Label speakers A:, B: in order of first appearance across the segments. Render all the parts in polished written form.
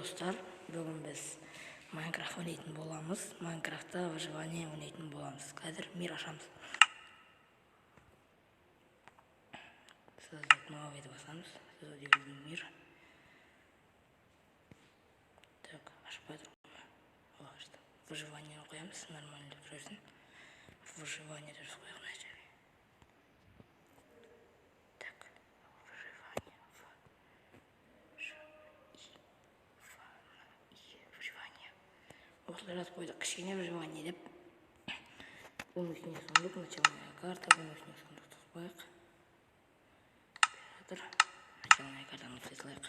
A: достар, бүгін біз Майнкрафт ойнайтын боламыз. Майнкрафтта выживание ойнайтын боламыз. Қазір мир ашамыз. Создать новый басамыз. Создать мир. Так, ашпай тұрмын. Что? Выживание қоямыз, нормально деп жүрсін. Выживание деп қояйық начали. Осылай қойдық, кішкене выживание деп. Оның үстіне сундук, начальная карта, оның үстіне сундук тұтпайық. Начальная картаны тұтылайық.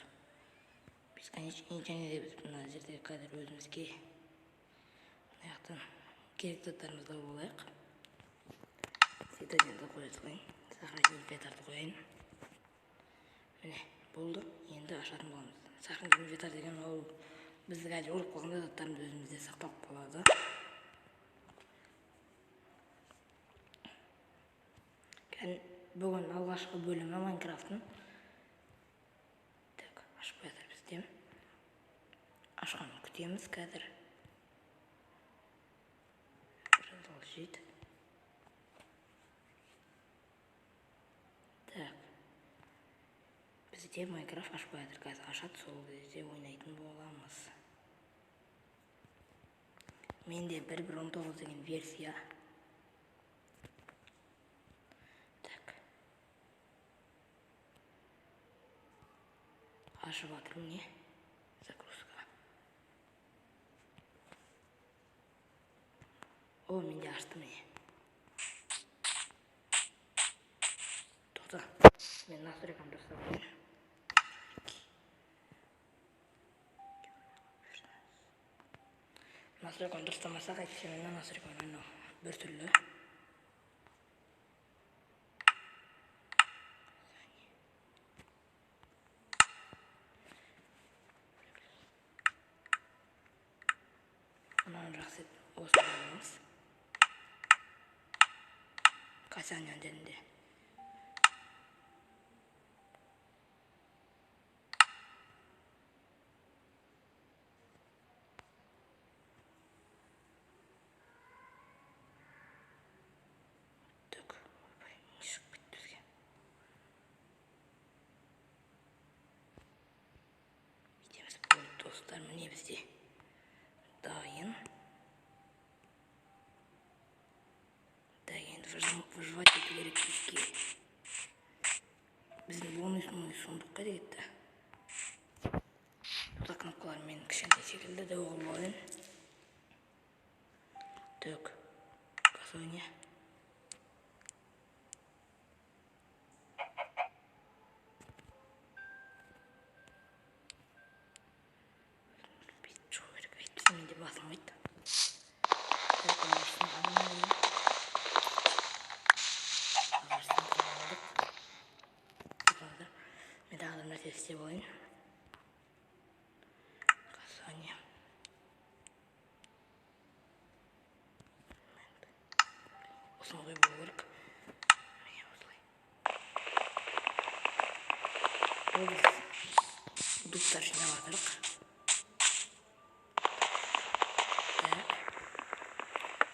A: Бесконечный және де біз мына жерде қазір өзімізге аяқтан керекті заттарымызды болайық. Цитадельді қоя салайын. Сохранить инвентарды қояйын. Міне, болды. Енді ашатын боламыз. Сохранить инвентар деген ол бізді қазір өліп қалғанда заттарымыз өзімізде сақталып қалады. Бүгін алғашқы бөлімі Майнкрафттың. Так, ашпай жатыр бізде. Ашқанын күтеміз қазір. Продолжить. Так. Бізде Майнкрафт ашпай жатыр қазір. Ашады, сол кезде ойнайтын боламыз. Менде 1.19 деген версия. Так. Ашып жатыр міне. Загрузка. О, менде ашты міне. Тоқта. Мен настройкамды жасап. Настройканы дұрыстамасақ, әйтпесе мен настройканы бір түрлі. Мынаны жақсы осы боламыз. Касанян жерінде. Достар, міне бізде дайын. Выживать ету керек бізге. Біздің бонусный сундыққа кетті. Бұл кнопкалар мен кішкентай секілді де оғылайын. Так, касание. Менде басылмайды. Мен тағы да нәрсе істеп алайын. Касание. Осыны қой болу керек. Міне осылай. Ол біз дуптар жинап жатырық.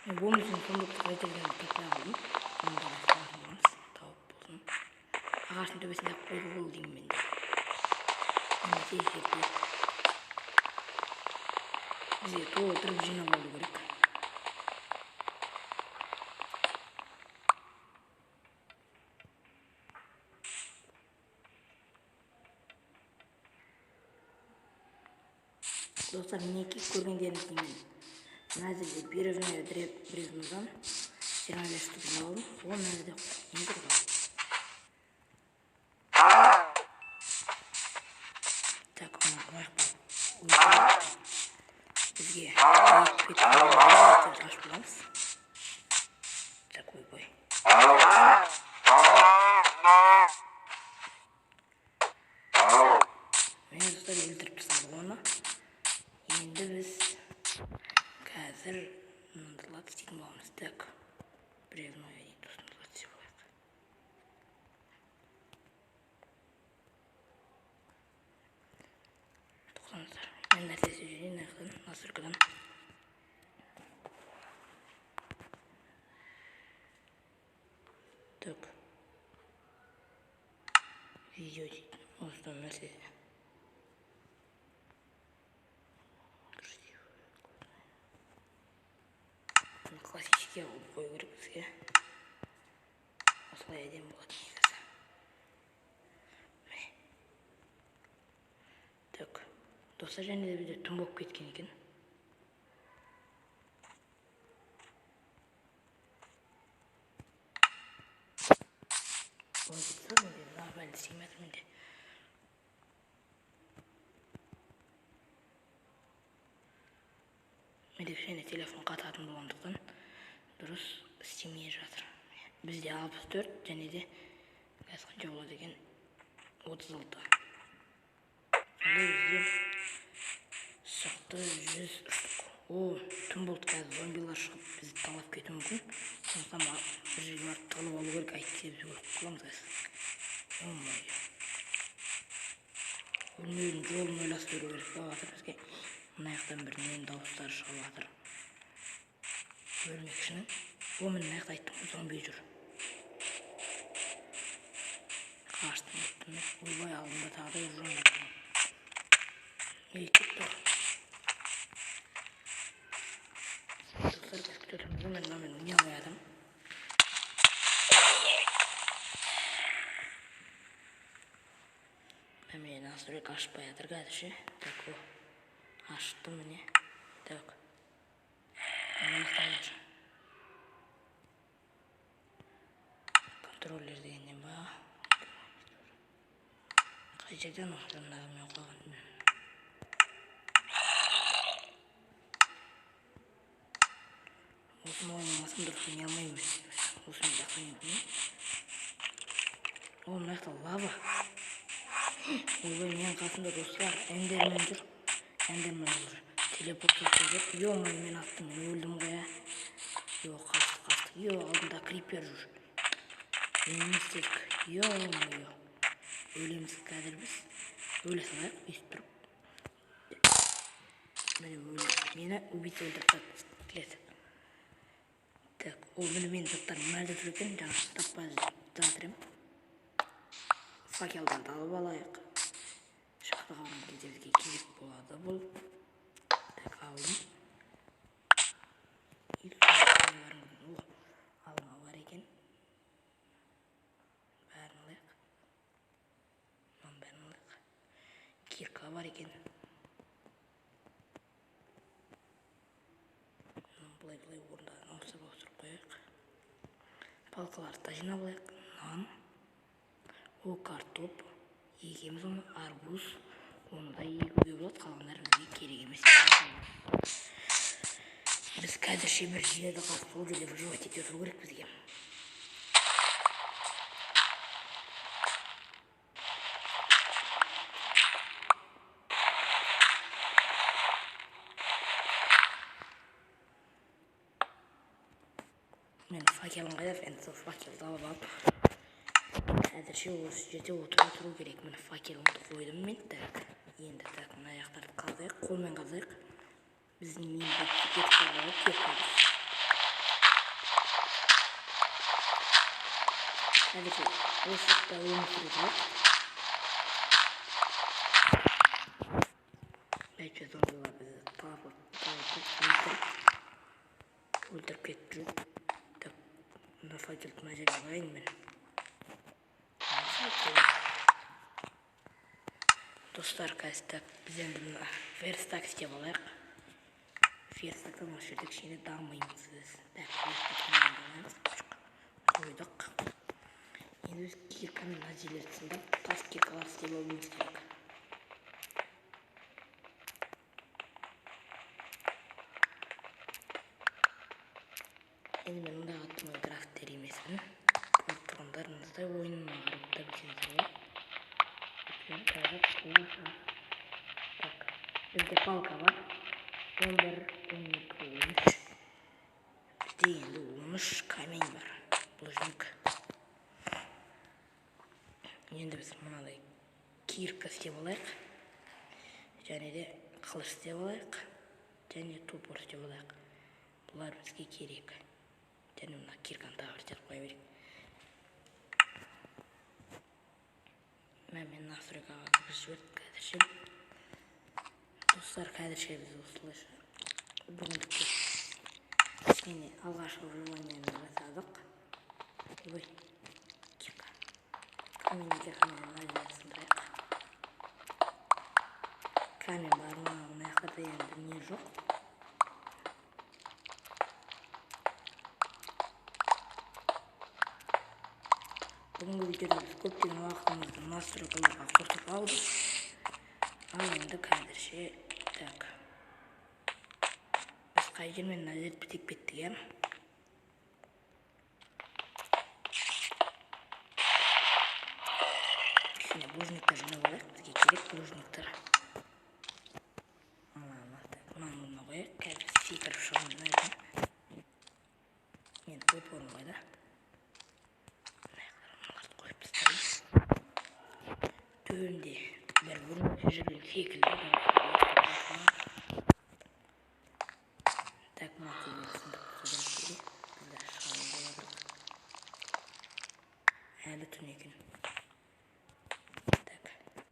A: Бонусын сундуқты қайтарған таппай алдым. Онда басқарамыз, тауып болсын. Ағаштың төбесінде қойып бол деймін менде. Немесе жерде. Бізге толтырып жинап алу керек. Достар, мінеки көргендеріңіз деймін. Мына жерде бережное бревнодан 25 штук алдым. Ол мына жерде енді тұрған. Так, оны қойып қойып. Бізге ашып боламыз. Так, ойбой. Мен достар өлтіріп тастадық оны. Енді біз қазір мындылат істейтін боламыз. Так, бревно мындылат істеп алайық. Тоқтаңыздар, мен нәрсе настройкадан так видео дейді осыдан нәрсе классический алып қою керек бізге осылай әдемі болады негізі. Так достар, және де бізде түн болып кеткен екен. Оны кетсақ менде нормально істемей жатыр менде. Менде кішкене телефон қататын болғандықтан дұрыс істемей жатыр. Бізде 64 және де қазір қанша болады екен 36. Сонда бізде шықты 100 штук. О, түн болды, қазір зомбилар шығып бізді талап кетуі мүмкін. Сондықтан бір жерге барып тығылып алу керек, әйтсе біз өліп қаламыз қазір. Ой, өлмеудің жолын ойласып беру керек болып жатыр бізге. Мына жақтан бір ненің дауыстары шығып жатыр. Өлмекшінің. О, мен мына жақта айттым ғой, зомби жүр. Қаштым айттым. Ойбай, алдымда тағы да жүрген бар. Кеп тұр. Достар, біз күтетіміз. Мен не алмай адам. Мен настройка ашпай жатыр қазірше. Так, о. Ашты міне. Так. Контроллер дегеннен ба. Қай жерден оқырындағы мен қойған. Осыны ойнамасам дұрыс ойнай алмаймын. Осыны жақсаймын. О, мына жақта лава. Ойбай, менің қасымда достар эндермен жүр. Эндермен жүр. Телепорт жасап. Ё-мое, мен аттым, мен өлдім ғой. Ё, қастық. Ё, алдында крипер жүр. Не істедік? Ё-мое. Өлеміз қазір біз. Өле салайық, өйстіп тұрып. Мені убить өлдіріп келеді. Так, ол мені заттарын мәлдіп жүр екен, жаңа таппай жатыр ем. Факелдарды алып алайық. Шақты қалған кезде бізге керек болады бұл. Так, алдым. Алма бар екен. Бәрін алайық. Бәрін алайық. Кирка бар екен. Бұлай орындарын ауыстырып қойайық. Палқаларды да жинап алайық. Нан. О, картоп. Егеміз оны, арбуз. Оны да егуге болады, қалғандар бізге керек емес. Біз қазірше бір жерді қасып ол жерде выживать ете отыру керек бізге. Мен факелін қайдап, енді сол факелді алып алып қазірше осы жерде отыру керек. Міне факелімді қойдым мен. Так, енді так, мына жақтарды қазайық, қолмен қазайық. Біздің мен кетіп қалуы кетіп. Қазірше осы жақта өмір сүріп. Бәйтше зомбилар бізді өлтіріп кетіп жүр. Так, мына факелді мына жерге қойайын мен. Достар, қазір біз енді верстак істеп алайық. Верстактан осы жерде кішкене дамимыз біз. Қойдық. Енді біз киркамен мына жерлерді сындап, тас киркалар істеп алуымыз керек. Енді мен мұнда аттым Майнкрафттер емеспін. Тұрғындарыңыздай ойынына қарап та білсеңіздер ғой. Так, бізде палка бар. 11, 12, 13. Бізде енді 13 камень бар. Бұл жүк. Енді біз мұнадай кирка істеп алайық. Және де қылыш істеп алайық. және топор деп алайық. Бұлар бізге керек. Және мына кирканы тағы бір жазып қоя берейік. Мен настройкаға кіргізіп жібердік қазірше. Достар, қазірше біз осылайша бүгіндікке кішкене алғашқы выживаниені жасадық. Ой, кирка. Каменге сындырайық. Камень бар ма? Мына жақта енді не жоқ. Бүгінгі видеода біз көптеген уақытымызды настройкаларға қосып алдық. Ал енді қазірше так. Біз қай жермен назет бітіп кеттік, иә? Кішкене блужниктер жинап алайық, бізге керек блужниктер. Мынаны қояйық, қазір секіріп шығуымыз мүмкін. Енді топорын қойды. Төбемде бір бұрынғы жүрген секілді. Так, мына көмесінді қылдырып келе. Біздер шығалым боладық. Әлі түн екен. Так,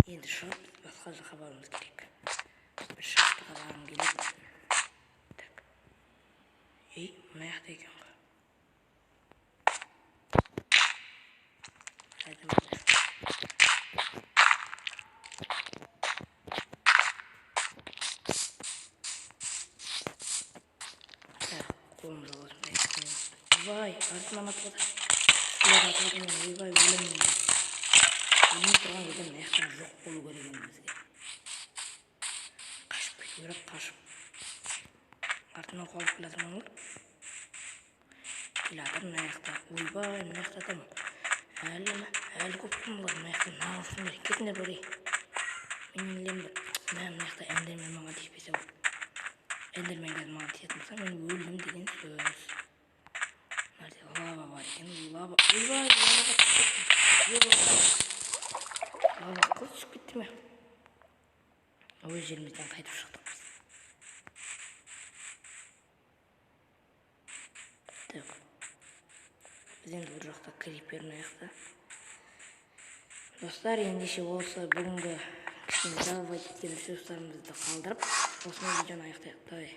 A: енді шығып басқа жаққа баруымыз керек. Бір шаштыға барғым келеді. Так. Ей, мына жақта екен ғой. Қолым жалғасын дайын. Ойбай, артынан атылды. Сілер атылды мен, ойбай, өліммен. Өлімін тұрған жерден аяқтан жоқ болу керек бізге. Қашып кету керек, қашып. Артынан қолып келатырмын ғой. Келатыр мына жақта. Ойбай, мына жақта адам. Әлі көп құмылар мына жақта. Нағылсыңдар, кетіңдер бөрей. Мен елемді. Мына жақта эндермен маған тиіспесе бұл. Эндермен қазір маған тиетін болса, мен өлдім деген сөз. Мынарде лава бар екен, лава. Ойбай, лаваға түсіп кеттім. Лаваға қыз түсіп кетті ме? Өз жерімізден қайтып шықтық біз. Так. Біз енді бір жақта крипер мына жақта. Достар, ендеше болса бүгінгі кішкене жалпы ресурстарымызды қалдырып, осымен видеоны аяқтайық.